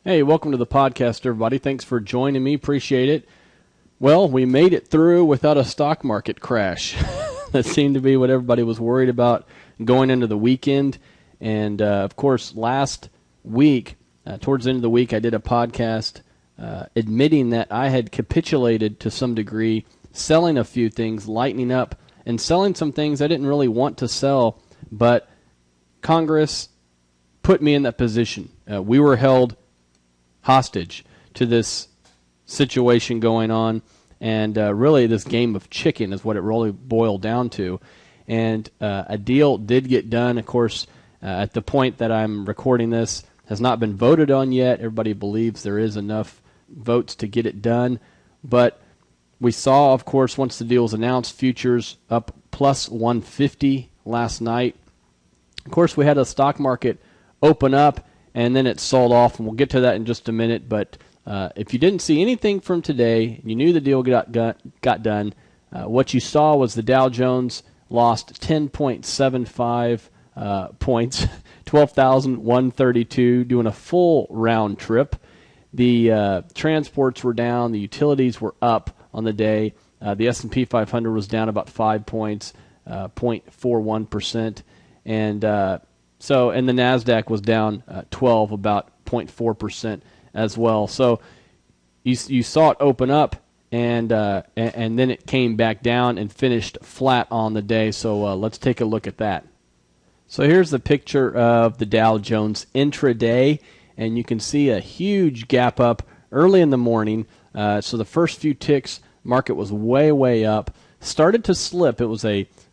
Hey, welcome to the podcast, everybody. Thanks for joining me. Appreciate it. Well, we made it through without a stock market crash. That seemed to be what everybody was worried about going into the weekend. And, of course, last week, towards the end of the week, I did a podcast admitting that I had capitulated to some degree, selling a few things, lightening up, and selling some things I didn't really want to sell, but Congress put me in that position. We were held hostage to this situation going on, and really this game of chicken is what it really boiled down to. And a deal did get done. Of course, at the point that I'm recording this, has not been voted on yet. Everybody believes there is enough votes to get it done. But we saw, of course, once the deal was announced, futures up plus 150 last night. Of course, we had a stock market open up, and then it sold off, and we'll get to that in just a minute. But if you didn't see anything from today, you knew the deal got done, what you saw was the Dow Jones lost 10.75 points, 12,132, doing a full round trip. The transports were down. The utilities were up on the day. The S&P 500 was down about 5 points, 0.41%. And and the NASDAQ was down 12, about 0.4% as well. So you saw it open up, and then it came back down and finished flat on the day. So let's take a look at that. So here's the picture of the Dow Jones intraday, and you can see a huge gap up early in the morning. So the first few ticks, market was way up. Started to slip. It was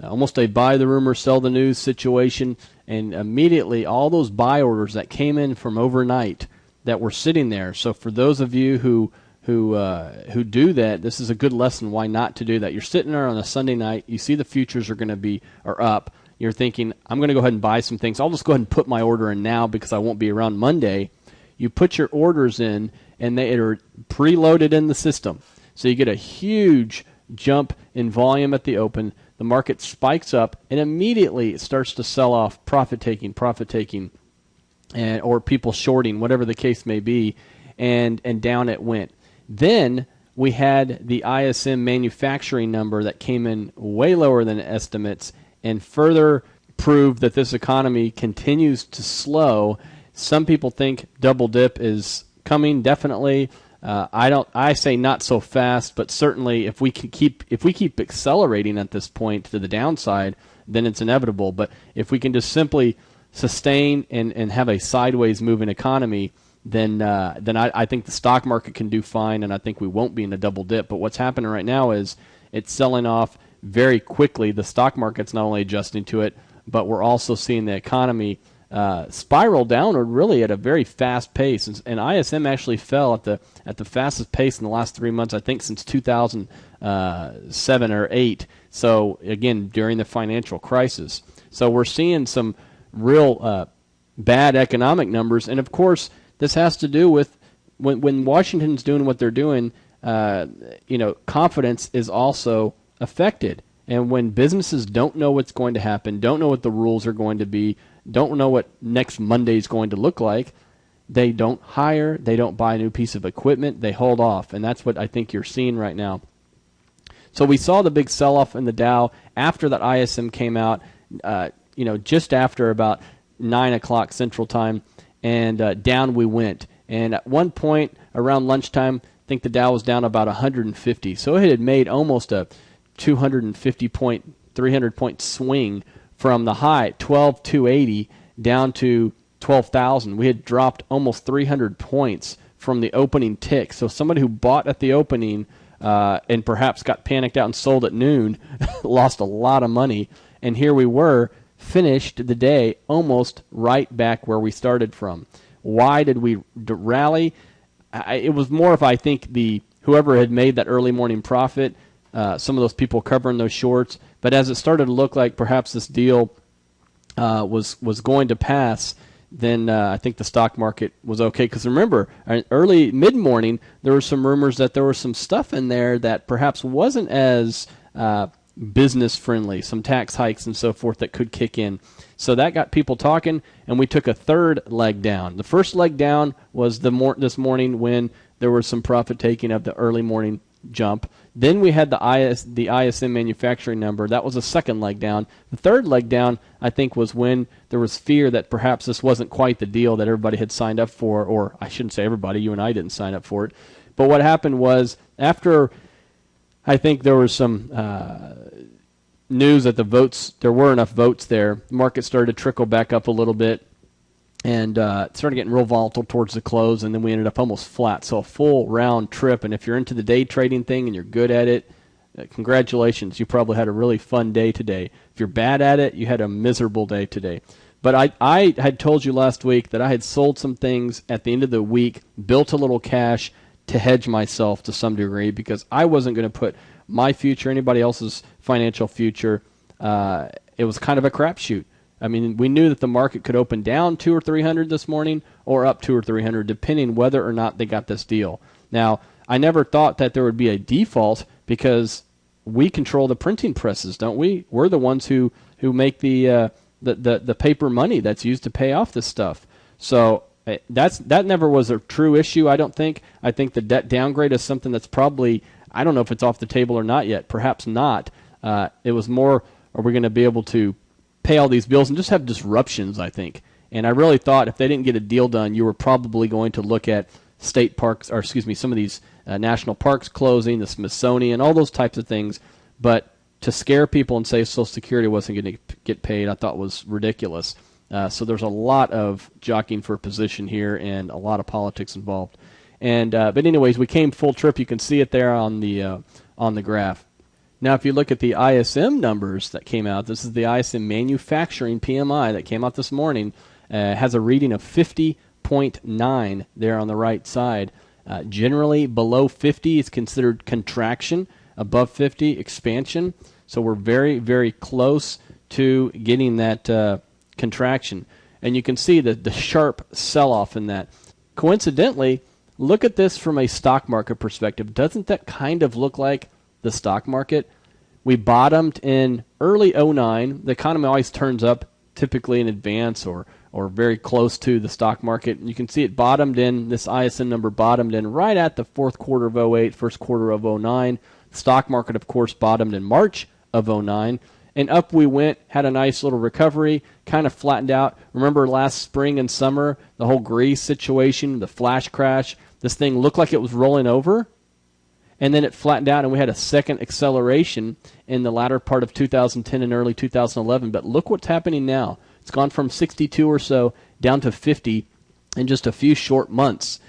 almost a buy the rumor, sell the news situation, and immediately all those buy orders that came in from overnight that were sitting there. So for those of you who do that, this is a good lesson why not to do that. You're sitting there on a Sunday night, you see the futures are up. You're thinking, I'm going to go ahead and buy some things. I'll just go ahead and put my order in now because I won't be around Monday. You put your orders in, and they are preloaded in the system. So you get a huge jump in volume at the open. The market spikes up, and immediately it starts to sell off, profit taking, or people shorting, whatever the case may be, and down it went. Then we had the ISM manufacturing number that came in way lower than estimates, and further proved that this economy continues to slow. Some people think double dip is coming, definitely. I say not so fast, but certainly if we keep accelerating at this point to the downside, then it's inevitable. But if we can just simply sustain and have a sideways moving economy, then I think the stock market can do fine, and I think we won't be in a double dip. But what's happening right now is it's selling off very quickly. The stock market's not only adjusting to it, but we're also seeing the economy spiral downward really at a very fast pace. And ISM actually fell at the fastest pace in the last 3 months, I think, since 2007 or 8. So again, during the financial crisis. So we're seeing some real bad economic numbers, and of course this has to do with when Washington's doing what they're doing. Confidence is also affected, and when businesses don't know what's going to happen, don't know what the rules are going to be, don't know what next Monday is going to look like, they don't hire, they don't buy a new piece of equipment, they hold off, and that's what I think you're seeing right now. So we saw the big sell-off in the Dow after that ISM came out, just after about 9 o'clock Central Time, and down we went. And at one point around lunchtime, I think the Dow was down about 150. So it had made almost a 250-point, 300-point swing from the high, 12,280, down to 12,000. We had dropped almost 300 points from the opening tick. So somebody who bought at the opening and perhaps got panicked out and sold at noon lost a lot of money. And here we were, finished the day almost right back where we started from. Why did we rally? It was more of, I think, whoever had made that early morning profit, some of those people covering those shorts. But as it started to look like perhaps this deal was going to pass, then I think the stock market was okay. Because remember, early mid-morning, there were some rumors that there was some stuff in there that perhaps wasn't as business friendly, some tax hikes and so forth that could kick in. So that got people talking, and we took a third leg down. The first leg down was this morning when there was some profit taking of the early morning jump. Then we had the ISM manufacturing number. That was a second leg down. The third leg down, I think, was when there was fear that perhaps this wasn't quite the deal that everybody had signed up for, or I shouldn't say everybody, you and I didn't sign up for it. But what happened was after I think there was some news that there were enough votes there, the market started to trickle back up a little bit, and it started getting real volatile towards the close, and then we ended up almost flat. So a full round trip, and if you're into the day trading thing and you're good at it, congratulations. You probably had a really fun day today. If you're bad at it, you had a miserable day today. But I had told you last week that I had sold some things at the end of the week, built a little cash to hedge myself to some degree because I wasn't going to put my future, anybody else's financial future. It was kind of a crapshoot. I mean, we knew that the market could open down 200 or 300 this morning or up 200 or 300, depending whether or not they got this deal. Now, I never thought that there would be a default because we control the printing presses, don't we? We're the ones who make the paper money that's used to pay off this stuff. So that never was a true issue, I don't think. I think the debt downgrade is something that's probably, I don't know if it's off the table or not yet. Perhaps not. It was more, are we going to be able to pay all these bills and just have disruptions, I think. And I really thought if they didn't get a deal done, you were probably going to look at state parks, or excuse me, some of these national parks closing, the Smithsonian, all those types of things. But to scare people and say Social Security wasn't going to get paid, I thought was ridiculous. So there's a lot of jockeying for position here and a lot of politics involved. And but anyways, we came full trip. You can see it there on the graph. Now, if you look at the ISM numbers that came out, this is the ISM manufacturing PMI that came out this morning. Has a reading of 50.9 there on the right side. Generally, below 50 is considered contraction. Above 50, expansion. So we're very, very close to getting that contraction. And you can see the sharp sell-off in that. Coincidentally, look at this from a stock market perspective. Doesn't that kind of look like the stock market? We bottomed in early 09. The economy always turns up typically in advance or very close to the stock market. You can see it bottomed in, this ISM number bottomed in right at the fourth quarter of 08, first quarter of 09. The stock market, of course, bottomed in March of 09. And up we went, had a nice little recovery, kind of flattened out. Remember last spring and summer, the whole Greece situation, the flash crash, this thing looked like it was rolling over, and then it flattened out, and we had a second acceleration in the latter part of 2010 and early 2011. But look what's happening now. It's gone from 62 or so down to 50 in just a few short months.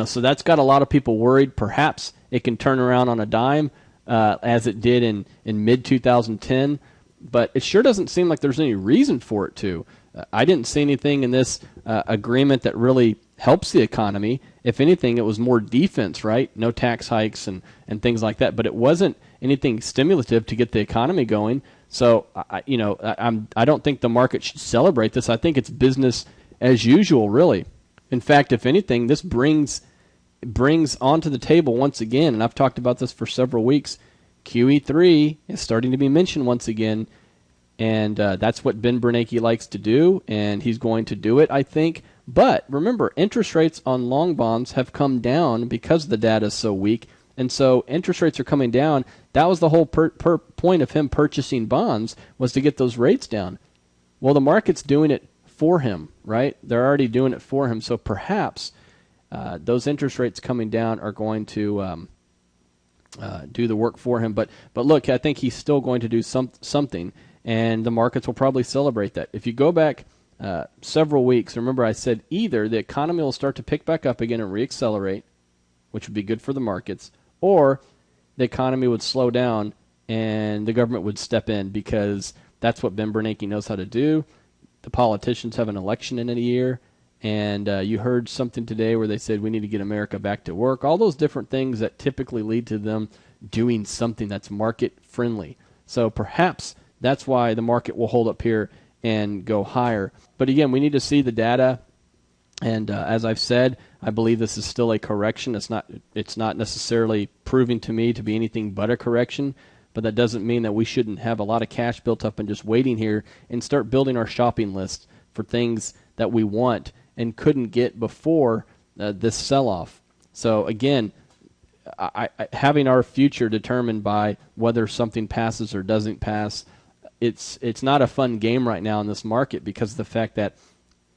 So that's got a lot of people worried. Perhaps it can turn around on a dime, as it did in mid-2010. But it sure doesn't seem like there's any reason for it to. I didn't see anything in this agreement that really helps the economy. If anything, it was more defense, right? No tax hikes and things like that. But it wasn't anything stimulative to get the economy going. So, I don't think the market should celebrate this. I think it's business as usual, really. In fact, if anything, this brings onto the table once again, and I've talked about this for several weeks, QE3 is starting to be mentioned once again, and that's what Ben Bernanke likes to do, and he's going to do it, I think. But remember, interest rates on long bonds have come down because the data is so weak, and so interest rates are coming down. That was the whole point of him purchasing bonds, was to get those rates down. Well, the market's doing it for him, right? They're already doing it for him, so perhaps those interest rates coming down are going to do the work for him. But look, I think he's still going to do something, and the markets will probably celebrate that. If you go back several weeks, remember I said either the economy will start to pick back up again and reaccelerate, which would be good for the markets, or the economy would slow down and the government would step in, because that's what Ben Bernanke knows how to do. The politicians have an election in a year, and you heard something today where they said we need to get America back to work. All those different things that typically lead to them doing something that's market friendly. So perhaps that's why the market will hold up here and go higher. But again, we need to see the data. And as I've said, I believe this is still a correction. It's not necessarily proving to me to be anything but a correction. but that doesn't mean that we shouldn't have a lot of cash built up and just waiting here and start building our shopping list for things that we want and couldn't get before this sell-off. So again, having our future determined by whether something passes or doesn't pass, it's not a fun game right now in this market because of the fact that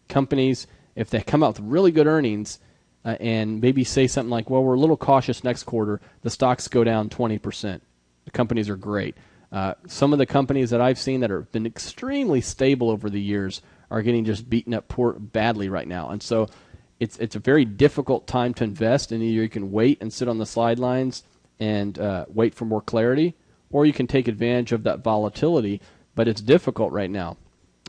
companies, if they come out with really good earnings and maybe say something like, well, we're a little cautious next quarter, the stocks go down 20%. The companies are great. Some of the companies that I've seen that have been extremely stable over the years are getting just beaten up badly right now. And so it's a very difficult time to invest, and either you can wait and sit on the sidelines and wait for more clarity, or you can take advantage of that volatility, but it's difficult right now.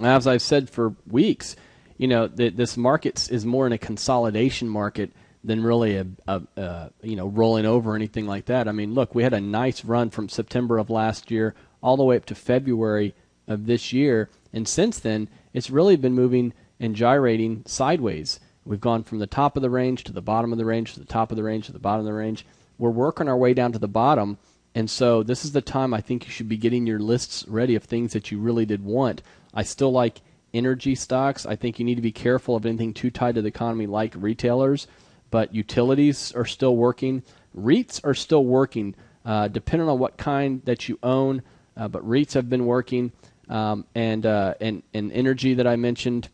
As I've said for weeks, this market is more in a consolidation market than really a rolling over or anything like that. I mean, look, we had a nice run from September of last year all the way up to February of this year, and since then, it's really been moving and gyrating sideways. We've gone from the top of the range to the bottom of the range to the top of the range to the bottom of the range. We're working our way down to the bottom, and so this is the time I think you should be getting your lists ready of things that you really did want. I still like energy stocks. I think you need to be careful of anything too tied to the economy like retailers, but utilities are still working. REITs are still working, depending on what kind that you own, but REITs have been working, and energy that I mentioned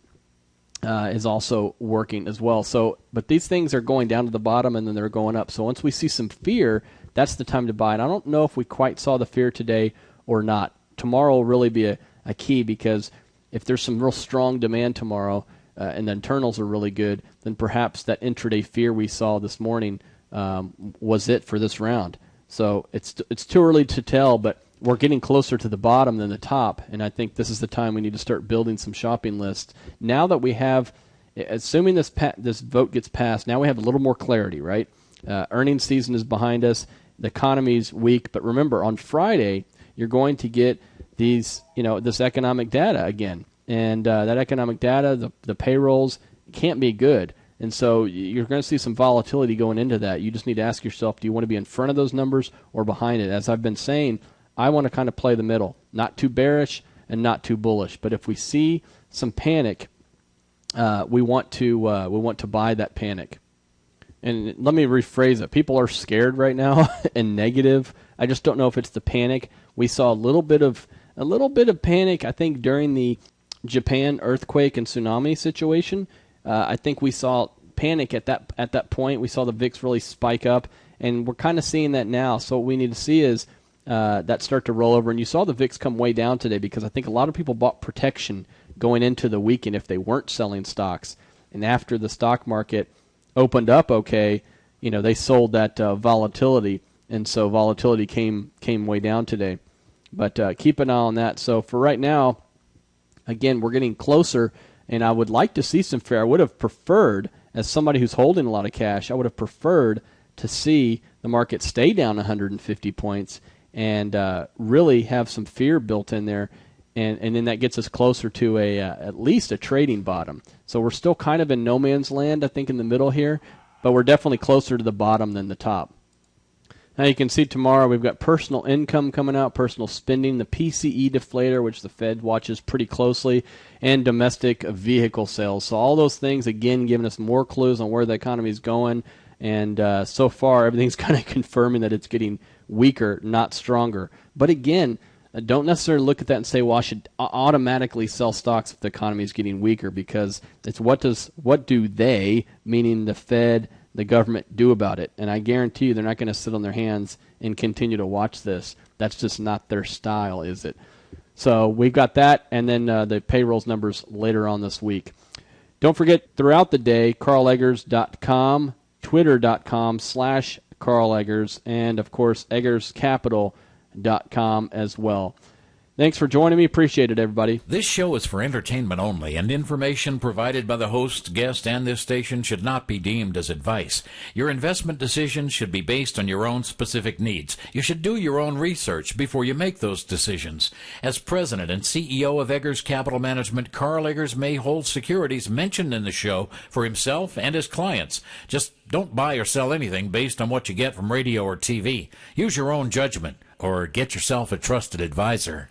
is also working as well. So, but these things are going down to the bottom and then they're going up. So once we see some fear, that's the time to buy. And I don't know if we quite saw the fear today or not. Tomorrow will really be a key, because if there's some real strong demand tomorrow and the internals are really good, then perhaps that intraday fear we saw this morning was it for this round. So it's too early to tell, but we're getting closer to the bottom than the top, and I think this is the time we need to start building some shopping lists. Now that we have, assuming this vote gets passed, now we have a little more clarity, right? Earnings season is behind us. The economy's weak, but remember, on Friday, you're going to get this economic data again. And that economic data, the payrolls, can't be good. And so you're going to see some volatility going into that. You just need to ask yourself, do you want to be in front of those numbers or behind it? As I've been saying, I want to kind of play the middle, not too bearish and not too bullish. But if we see some panic, we want to buy that panic. And let me rephrase it. People are scared right now and negative. I just don't know if it's the panic. We saw a little bit of panic, I think, during the Japan earthquake and tsunami situation. I think we saw panic at that point. We saw the VIX really spike up, and we're kind of seeing that now. So what we need to see is that start to roll over. And you saw the VIX come way down today because I think a lot of people bought protection going into the weekend if they weren't selling stocks. And after the stock market opened up okay, they sold that volatility, and so volatility came way down today. But keep an eye on that. So for right now, again, we're getting closer, and I would like to see some fear. I would have preferred, as somebody who's holding a lot of cash, I would have preferred to see the market stay down 150 points and really have some fear built in there, and then that gets us closer to at least a trading bottom. So we're still kind of in no man's land, I think, in the middle here, but we're definitely closer to the bottom than the top. Now you can see tomorrow we've got personal income coming out, personal spending, the PCE deflator, which the Fed watches pretty closely, and domestic vehicle sales. So all those things, again, giving us more clues on where the economy is going. And so far, everything's kind of confirming that it's getting weaker, not stronger. But again, don't necessarily look at that and say, well, I should automatically sell stocks if the economy is getting weaker, because it's what do they, meaning the Fed, the government, do about it. And I guarantee you they're not going to sit on their hands and continue to watch this. That's just not their style, is it? So we've got that, and then the payrolls numbers later on this week. Don't forget, throughout the day, carleggers.com, twitter.com/Carl Eggers, and, of course, eggerscapital.com as well. Thanks for joining me. Appreciate it, everybody. This show is for entertainment only, and information provided by the host, guest, and this station should not be deemed as advice. Your investment decisions should be based on your own specific needs. You should do your own research before you make those decisions. As president and CEO of Eggers Capital Management, Carl Eggers may hold securities mentioned in the show for himself and his clients. Just don't buy or sell anything based on what you get from radio or TV. Use your own judgment. or get yourself a trusted advisor.